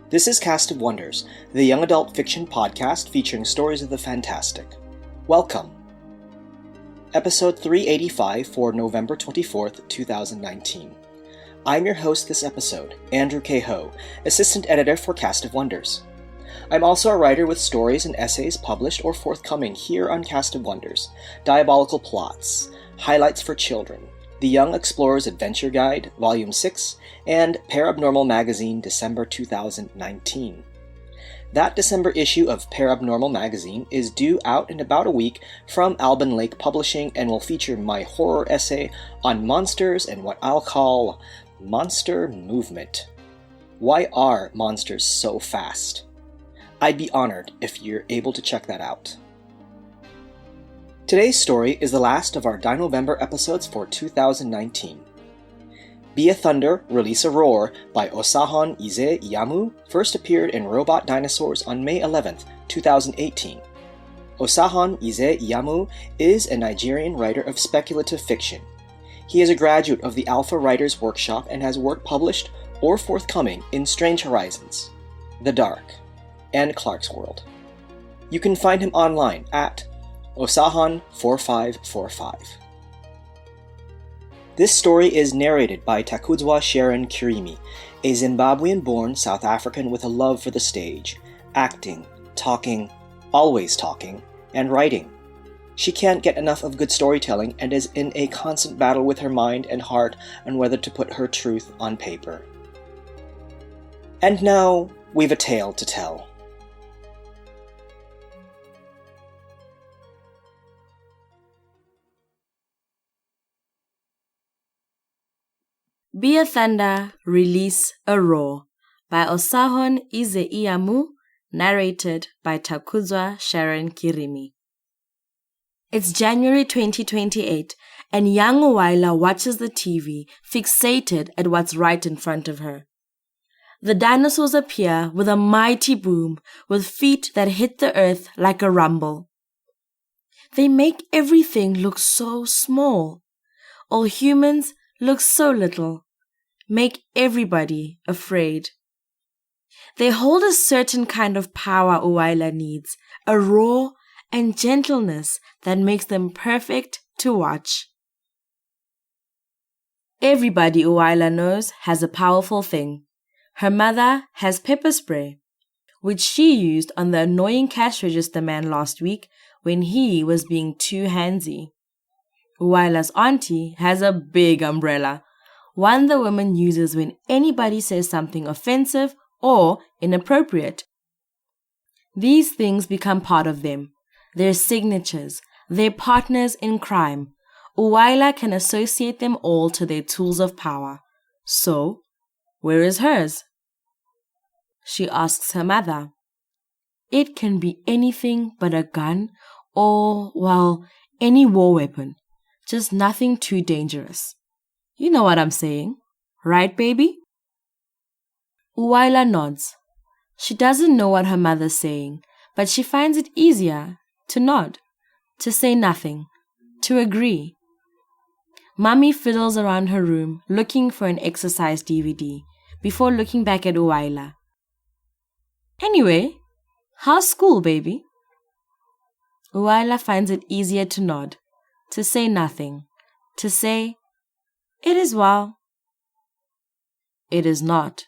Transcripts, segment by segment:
This is Cast of Wonders, the young adult fiction podcast featuring stories of the fantastic. Welcome! Episode 385 for November 24th, 2019. I'm your host this episode, Andrew K. Ho, Assistant Editor for Cast of Wonders. I'm also a writer with stories and essays published or forthcoming here on Cast of Wonders, Diabolical Plots, Highlights for Children, The Young Explorer's Adventure Guide, Volume 6, and Parabnormal Magazine, December 2019. That December issue of Parabnormal Magazine is due out in about a week from Alban Lake Publishing and will feature my horror essay on monsters and what I'll call monster movement. Why are monsters so fast? I'd be honored if you're able to check that out. Today's story is the last of our Dinovember episodes for 2019. Be a Thunder, Release a Roar by Osahon Ize Iyamu first appeared in Robot Dinosaurs on May 11th, 2018. Osahon Ize Iyamu is a Nigerian writer of speculative fiction. He is a graduate of the Alpha Writers Workshop and has work published or forthcoming in Strange Horizons, The Dark, and Clarkesworld. You can find him online at Osahon4545. This story is narrated by Takuzwa Sharon Kirimi, a Zimbabwean-born South African with a love for the stage, acting, talking, always talking, and writing. She can't get enough of good storytelling and is in a constant battle with her mind and heart on whether to put her truth on paper. And now, we've a tale to tell. Be a Thunder, Release a Roar by Osahon Ize Iyamu, narrated by Takuzwa Sharon Kirimi. It's January 2028 and young Uwaila watches the TV, fixated at what's right in front of her. The dinosaurs appear with a mighty boom, with feet that hit the earth like a rumble. They make everything look so small. All humans look so little. Make everybody afraid. They hold a certain kind of power Uwaila needs, a roar and gentleness that makes them perfect to watch. Everybody Uwaila knows has a powerful thing. Her mother has pepper spray, which she used on the annoying cash register man last week when he was being too handsy. Uwaila's auntie has a big umbrella, one the woman uses when anybody says something offensive or inappropriate. These things become part of them, their signatures, their partners in crime. Uwaila can associate them all to their tools of power. So, where is hers? She asks her mother. It can be anything but a gun or, well, any war weapon. Just nothing too dangerous. You know what I'm saying, right, baby? Uwaila nods. She doesn't know what her mother's saying, but she finds it easier to nod, to say nothing, to agree. Mummy fiddles around her room looking for an exercise DVD before looking back at Uwaila. Anyway, how's school, baby? Uwaila finds it easier to nod, to say nothing, to say, it is well. It is not.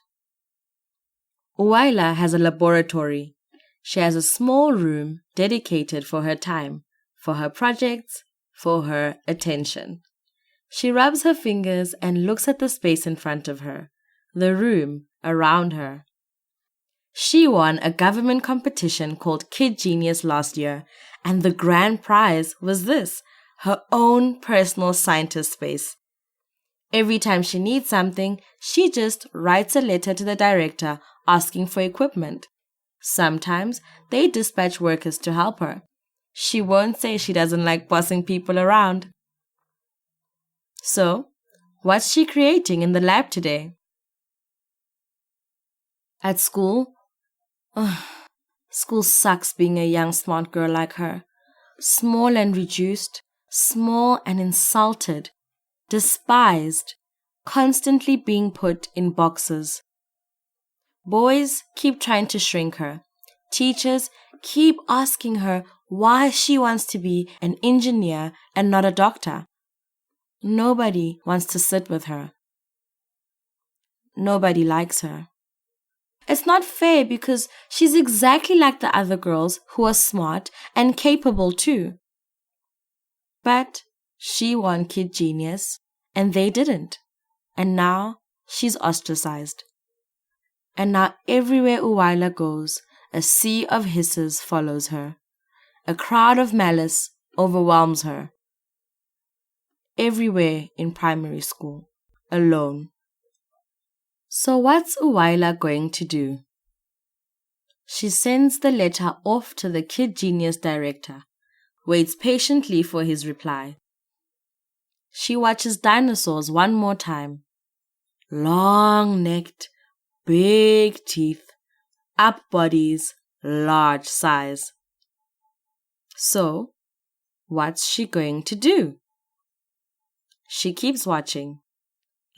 Uwaila has a laboratory. She has a small room dedicated for her time, for her projects, for her attention. She rubs her fingers and looks at the space in front of her, the room around her. She won a government competition called Kid Genius last year, and the grand prize was this, her own personal scientist space. Every time she needs something, she just writes a letter to the director asking for equipment. Sometimes they dispatch workers to help her. She won't say she doesn't like bossing people around. So, what's she creating in the lab today? At school? School sucks being a young smart girl like her. Small and reduced, small and insulted, despised, constantly being put in boxes. Boys keep trying to shrink her. Teachers keep asking her why she wants to be an engineer and not a doctor. Nobody wants to sit with her. Nobody likes her. It's not fair because she's exactly like the other girls who are smart and capable too. But she won Kid Genius and they didn't. And now she's ostracized. And now everywhere Uwaila goes, a sea of hisses follows her. A crowd of malice overwhelms her. Everywhere in primary school, alone. So what's Uwaila going to do? She sends the letter off to the Kid Genius director, waits patiently for his reply. She watches dinosaurs one more time. Long-necked, big teeth, up bodies, large size. So, what's she going to do? She keeps watching.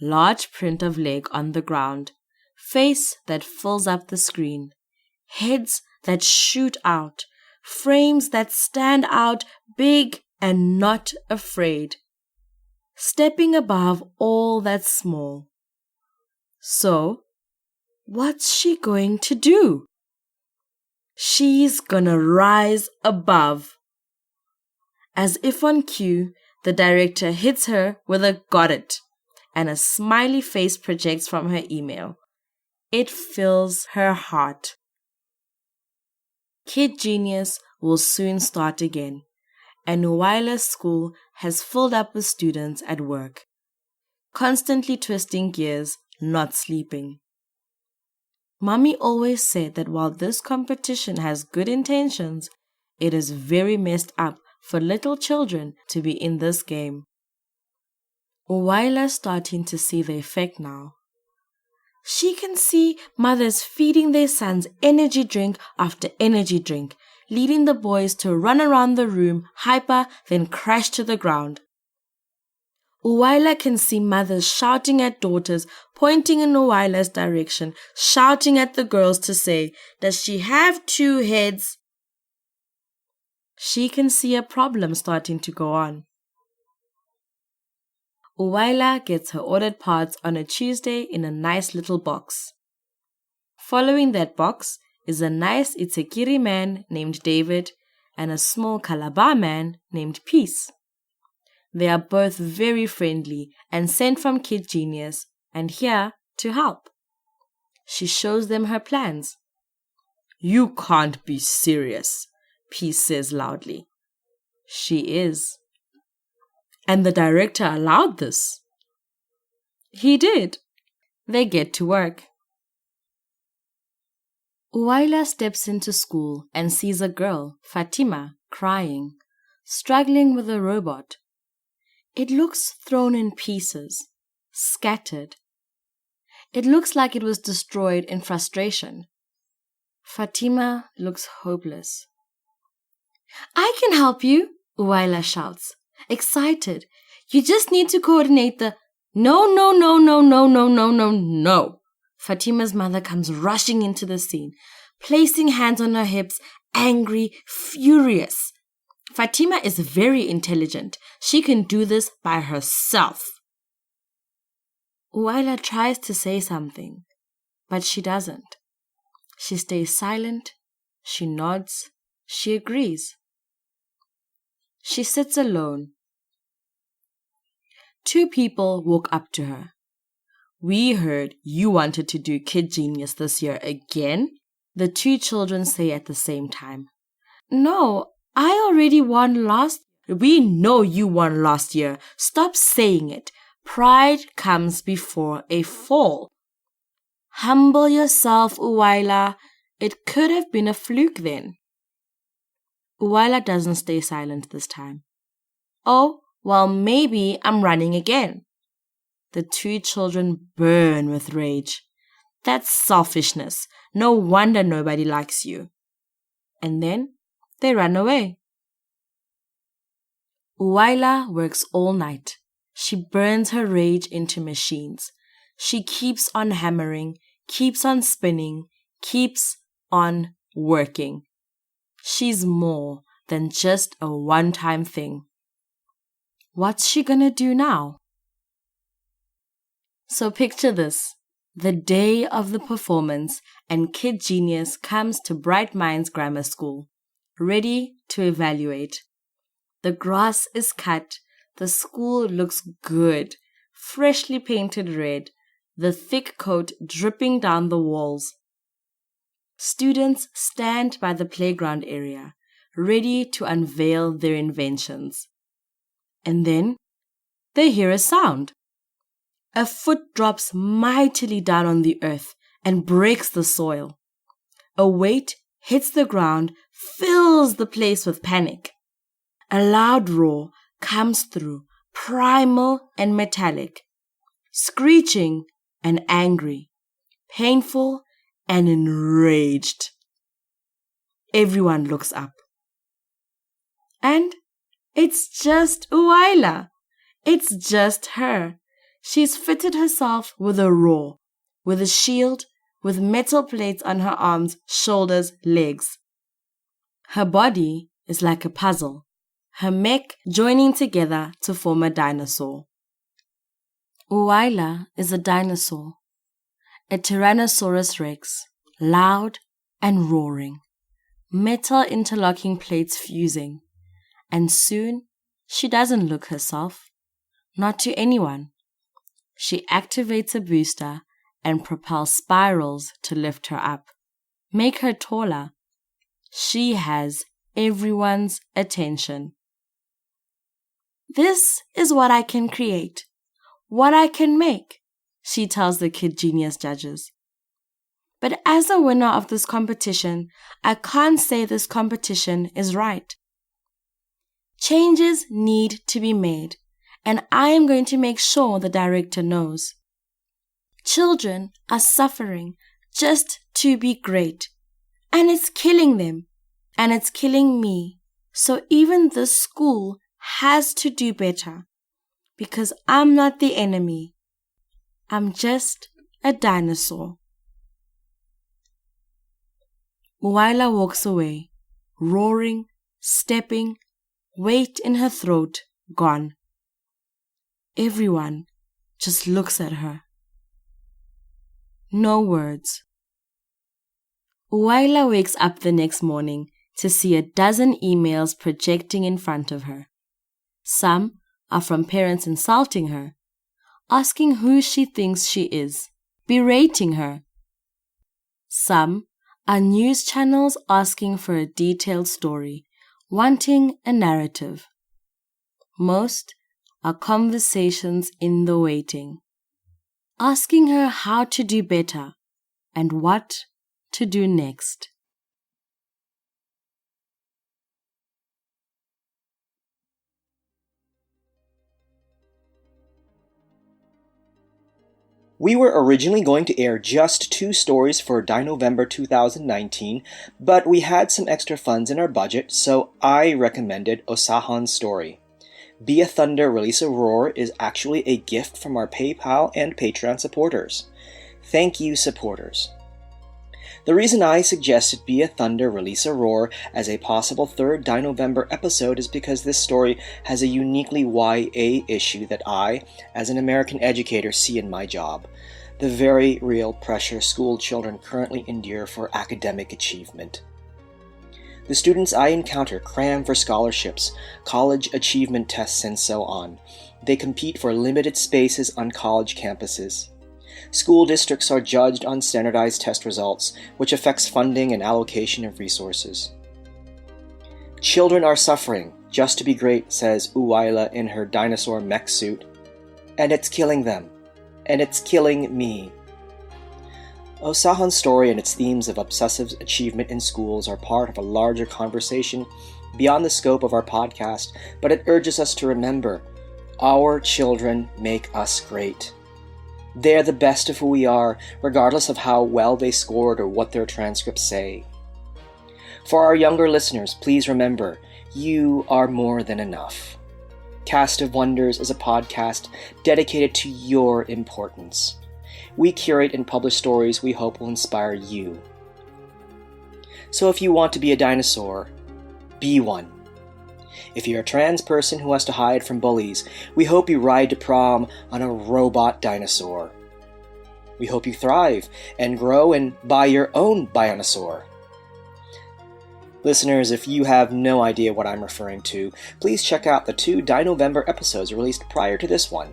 Large print of leg on the ground, face that fills up the screen, heads that shoot out, frames that stand out big and not afraid, stepping above all that's small. So, what's she going to do? She's gonna rise above. As if on cue, the director hits her with a "got it," and a smiley face projects from her email. It fills her heart. Kid Genius will soon start again, and Uwaila's school has filled up with students at work, constantly twisting gears, not sleeping. Mommy always said that while this competition has good intentions, it is very messed up for little children to be in this game. Uwaila's starting to see the effect now. She can see mothers feeding their sons energy drink after energy drink, leading the boys to run around the room, hyper, then crash to the ground. Uwaila can see mothers shouting at daughters, pointing in Uwaila's direction, shouting at the girls to say, "Does she have two heads?" She can see a problem starting to go on. Uwaila gets her ordered parts on a Tuesday in a nice little box. Following that box is a nice Itsekiri man named David and a small Calabar man named Peace. They are both very friendly and sent from Kid Genius and here to help. She shows them her plans. "You can't be serious," Peace says loudly. She is. And the director allowed this. He did. They get to work. Uwaila steps into school and sees a girl, Fatima, crying, struggling with a robot. It looks thrown in pieces, scattered. It looks like it was destroyed in frustration. Fatima looks hopeless. "I can help you," Uwaila shouts, excited. "You just need to coordinate the—" No. Fatima's mother comes rushing into the scene, placing hands on her hips, angry, furious. Fatima is very intelligent. She can do this by herself. Uwaila tries to say something, but she doesn't. She stays silent, she nods, she agrees. She sits alone. Two people walk up to her. "We heard you wanted to do Kid Genius this year again," the two children say at the same time. "No, I already won last..." "We know you won last year. Stop saying it. Pride comes before a fall." "Humble yourself, Uwaila. It could have been a fluke then." Uwaila doesn't stay silent this time. "Oh, well, maybe I'm running again." The two children burn with rage. "That's selfishness. No wonder nobody likes you." And then they run away. Uwaila works all night. She burns her rage into machines. She keeps on hammering, keeps on spinning, keeps on working. She's more than just a one-time thing. What's she gonna do now? So picture this. The day of the performance and Kid Genius comes to Bright Minds Grammar School, ready to evaluate. The grass is cut, the school looks good, freshly painted red, the thick coat dripping down the walls. Students stand by the playground area, ready to unveil their inventions. And then they hear a sound. A foot drops mightily down on the earth and breaks the soil. A weight hits the ground, fills the place with panic. A loud roar comes through, primal and metallic, screeching and angry, painful and enraged. Everyone looks up. And it's just Uwaila. It's just her. She's fitted herself with a roar, with a shield, with metal plates on her arms, shoulders, legs. Her body is like a puzzle, her mech joining together to form a dinosaur. Uwaila is a dinosaur, a Tyrannosaurus Rex, loud and roaring, metal interlocking plates fusing, and soon she doesn't look herself, not to anyone. She activates a booster and propels spirals to lift her up, make her taller. She has everyone's attention. This is what I can create, what I can make, she tells the Kid Genius judges. But as a winner of this competition, I can't say this competition is right. Changes need to be made. And I am going to make sure the director knows. Children are suffering just to be great. And it's killing them. And it's killing me. So even the school has to do better. Because I'm not the enemy. I'm just a dinosaur. Uwaila walks away, roaring, stepping, weight in her throat, gone. Everyone just looks at her. No words. Uwaila wakes up the next morning to see a dozen emails projecting in front of her. Some are from parents insulting her, asking who she thinks she is, berating her. Some are news channels asking for a detailed story, wanting a narrative. Most are conversations in the waiting, asking her how to do better and what to do next. We were originally going to air just 2 stories for Dinovember 2019, but we had some extra funds in our budget, so I recommended Osahan's story. Be a Thunder, Release a Roar is actually a gift from our PayPal and Patreon supporters. Thank you, supporters. The reason I suggested Be a Thunder, Release a Roar as a possible third Dinovember episode is because this story has a uniquely YA issue that I, as an American educator, see in my job. The very real pressure school children currently endure for academic achievement. The students I encounter cram for scholarships, college achievement tests, and so on. They compete for limited spaces on college campuses. School districts are judged on standardized test results, which affects funding and allocation of resources. Children are suffering just to be great, says Uwaila in her dinosaur mech suit. And it's killing them. And it's killing me. Osahan's story and its themes of obsessive achievement in schools are part of a larger conversation beyond the scope of our podcast, but it urges us to remember, our children make us great. They're the best of who we are, regardless of how well they scored or what their transcripts say. For our younger listeners, please remember, you are more than enough. Cast of Wonders is a podcast dedicated to your importance. We curate and publish stories we hope will inspire you. So if you want to be a dinosaur, be one. If you're a trans person who has to hide from bullies, we hope you ride to prom on a robot dinosaur. We hope you thrive and grow and buy your own Bionosaur. Listeners, if you have no idea what I'm referring to, please check out the 2 Dinovember episodes released prior to this one.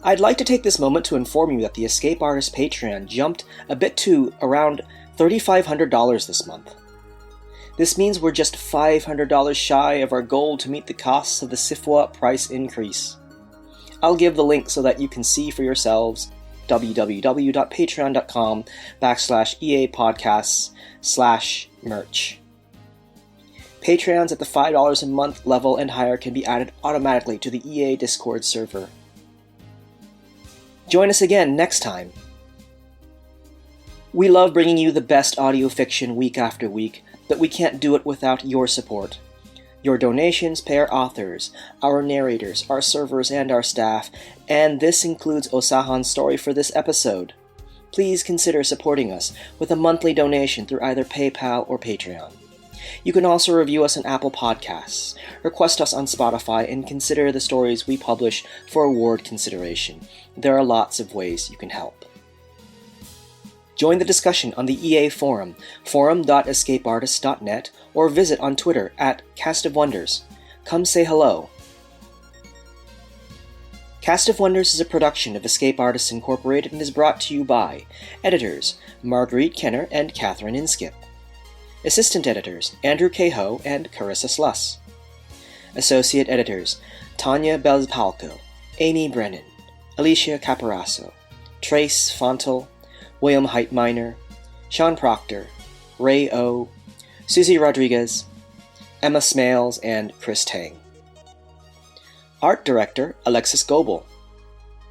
I'd like to take this moment to inform you that the Escape Artist Patreon jumped a bit to around $3,500 this month. This means we're just $500 shy of our goal to meet the costs of the SIFWA price increase. I'll give the link so that you can see for yourselves www.patreon.com/EAPodcasts/merch. Patreons at the $5 a month level and higher can be added automatically to the EA Discord server. Join us again next time. We love bringing you the best audio fiction week after week, but we can't do it without your support. Your donations pay our authors, our narrators, our servers, and our staff, and this includes Osahan's story for this episode. Please consider supporting us with a monthly donation through either PayPal or Patreon. You can also review us on Apple Podcasts, request us on Spotify, and consider the stories we publish for award consideration. There are lots of ways you can help. Join the discussion on the EA Forum, forum.escapeartist.net, or visit on Twitter at Cast of Wonders. Come say hello. Cast of Wonders is a production of Escape Artists Incorporated and is brought to you by editors Marguerite Kenner and Catherine Inskip, assistant editors Andrew Cahoe and Carissa Sluss, associate editors Tanya Belzpalco, Amy Brennan, Alicia Caparasso, Trace Fontel, William Heitminer, Sean Proctor, Ray O, Susie Rodriguez, Emma Smales, and Chris Tang. Art Director Alexis Goebel,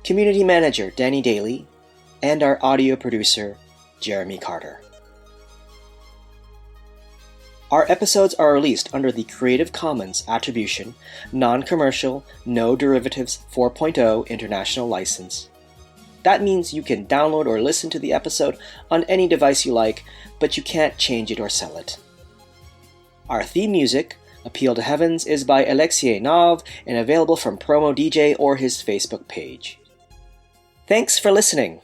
Community Manager Danny Daly, and our audio producer Jeremy Carter. Our episodes are released under the Creative Commons Attribution, Non-Commercial, No Derivatives 4.0 International License. That means you can download or listen to the episode on any device you like, but you can't change it or sell it. Our theme music, Appeal to Heavens, is by Alexei Nav and available from Promo DJ or his Facebook page. Thanks for listening!